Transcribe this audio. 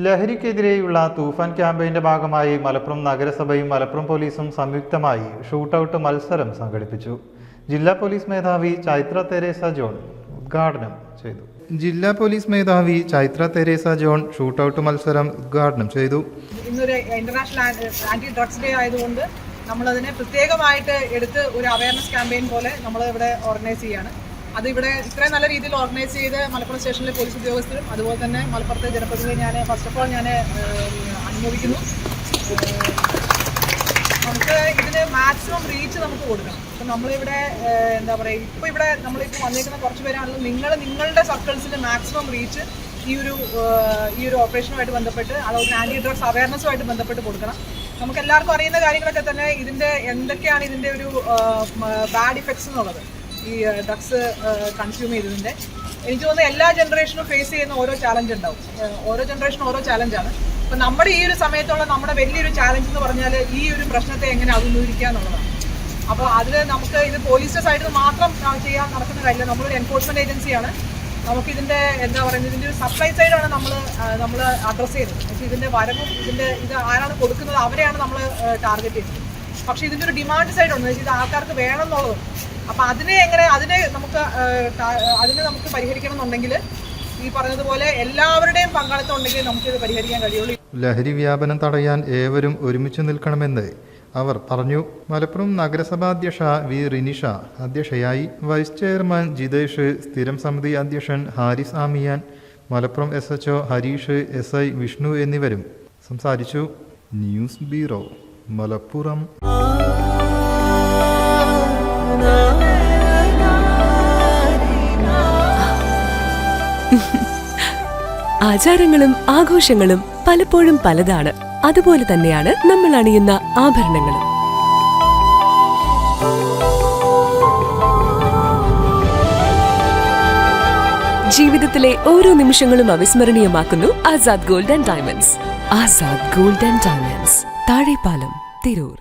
ലഹരിക്കെതിരെയുള്ള തൂഫാൻ ക്യാമ്പയിന്റെ ഭാഗമായി മലപ്പുറം നഗരസഭയും മലപ്പുറം പോലീസും സംയുക്തമായി ഷൂട്ടൌട്ട് മത്സരം സംഘടിപ്പിച്ചു. ജില്ലാ പോലീസ് മേധാവി ചൈത്ര തെരേസ ജോൺ ഉദ്ഘാടനം ചെയ്തു. ഷൂട്ടൌട്ട് മത്സരം ഉദ്ഘാടനം ചെയ്തു. ഇന്നൊരു ഇന്റർനാഷണൽ ആന്റി ഡ്രഗ്സ് ഡേ ആയതുകൊണ്ട് നമ്മളതിനെ പ്രത്യേകമായിട്ട് എടുത്ത് ഒരു അവയർനെസ് ക്യാമ്പയിൻ പോലെ നമ്മൾ ഇവിടെ ഓർഗനൈസ് ചെയ്യാണ്. അതിവിടെ ഇത്രയും നല്ല രീതിയിൽ ഓർഗനൈസ് ചെയ്ത് മലപ്പുറം സ്റ്റേഷനിലെ പോലീസ് ഉദ്യോഗസ്ഥരും അതുപോലെ തന്നെ മലപ്പുറത്തെ ജനപ്രതിനിധി ഫസ്റ്റ് ഓഫ് ഓൾ ഞാൻ അനുമോദിക്കുന്നു. നമുക്ക് ഇതിന് മാക്സിമം റീച്ച് നമുക്ക് കൊടുക്കണം. അപ്പം നമ്മളിവിടെ എന്താ പറയുക, ഇപ്പോൾ ഇവിടെ നമ്മളിപ്പോൾ വന്നിരിക്കുന്ന കുറച്ച് പേരാണെങ്കിലും നിങ്ങളുടെ സർക്കിൾസിൽ മാക്സിമം റീച്ച് ഈ ഒരു ഓപ്പറേഷനുമായിട്ട് ബന്ധപ്പെട്ട് അതുപോലെ ആൻറ്റി ഡ്രഗ്സ് അവയർനെസ്സുമായിട്ട് ബന്ധപ്പെട്ട് കൊടുക്കണം. നമുക്ക് എല്ലാവർക്കും അറിയുന്ന കാര്യങ്ങളൊക്കെ തന്നെ എന്തൊക്കെയാണ് ഇതിൻ്റെ ഒരു ബാഡ് ഇഫക്ട്സ് എന്നുള്ളത്, ഈ ഡ്രഗ്സ് കൺസ്യൂം ചെയ്തതിൻ്റെ. എനിക്ക് തോന്നുന്നു എല്ലാ ജനറേഷനും ഫേസ് ചെയ്യുന്ന ഓരോ ചാലഞ്ച് ഉണ്ടാവും. ഓരോ ജനറേഷനും ഓരോ ചാലഞ്ചാണ്. അപ്പം നമ്മുടെ ഈ ഒരു സമയത്തുള്ള നമ്മുടെ വലിയൊരു ചാലഞ്ച് എന്ന് പറഞ്ഞാൽ ഈ ഒരു പ്രശ്നത്തെ എങ്ങനെ അഭിമുഖീകരിക്കുക എന്നുള്ളതാണ്. അപ്പോൾ അതിൽ നമുക്ക് ഇത് പോലീസിൻ്റെ സൈഡിൽ മാത്രം ചെയ്യാൻ നടക്കുന്ന കാര്യമില്ല. നമ്മളൊരു എൻഫോഴ്സ്മെൻറ്റ് ഏജൻസിയാണ്. നമുക്കിതിൻ്റെ എന്താ പറയുന്നത്, ഇതിൻ്റെ ഒരു സപ്ലൈ സൈഡാണ് നമ്മൾ അഡ്രസ്സ് ചെയ്യുന്നത്. പക്ഷേ ഇതിൻ്റെ വരവും ഇത് ആരാണ് കൊടുക്കുന്നത് അവരെയാണ് നമ്മൾ ടാർഗറ്റ് ചെയ്യുന്നത്. പക്ഷേ ഇതിൻ്റെ ഒരു ഡിമാൻഡ് സൈഡുണ്ട്, ഇത് ആൾക്കാർക്ക് വേണം എന്നുള്ളത്. അപ്പം അതിനെ നമുക്ക് പരിഹരിക്കണം എന്നുണ്ടെങ്കിൽ ഈ പറഞ്ഞതുപോലെ എല്ലാവരുടെയും പങ്കാളിത്തം ഉണ്ടെങ്കിൽ നമുക്കിത് പരിഹരിക്കാൻ കഴിയുള്ളൂ. ലഹരി വ്യാപനം തടയാൻ ഏവരും ഒരുമിച്ച് നിൽക്കണമെന്ന് അവർ പറഞ്ഞു. മലപ്പുറം നഗരസഭാ അധ്യക്ഷ വി റിനിഷ അധ്യക്ഷയായി. വൈസ് ചെയർമാൻ ജിതേഷ്, സ്ഥിരം സമിതി അധ്യക്ഷൻ ഹാരിസ് ആമിയാൻ, മലപ്പുറം SHO ഹരീഷ്, SI വിഷ്ണു എന്നിവരും സംസാരിച്ചു. News bureau, Malappuram. ആചാരങ്ങളും ആഘോഷങ്ങളും പലപ്പോഴും പലതാണ്. അതുപോലെ തന്നെയാണ് നമ്മൾ അണിയുന്ന ആഭരണങ്ങളും. ജീവിതത്തിലെ ഓരോ നിമിഷങ്ങളും അവിസ്മരണീയമാക്കുന്നു Azad gold and diamonds. Azad gold and diamonds, Thazhepalam, Tirur.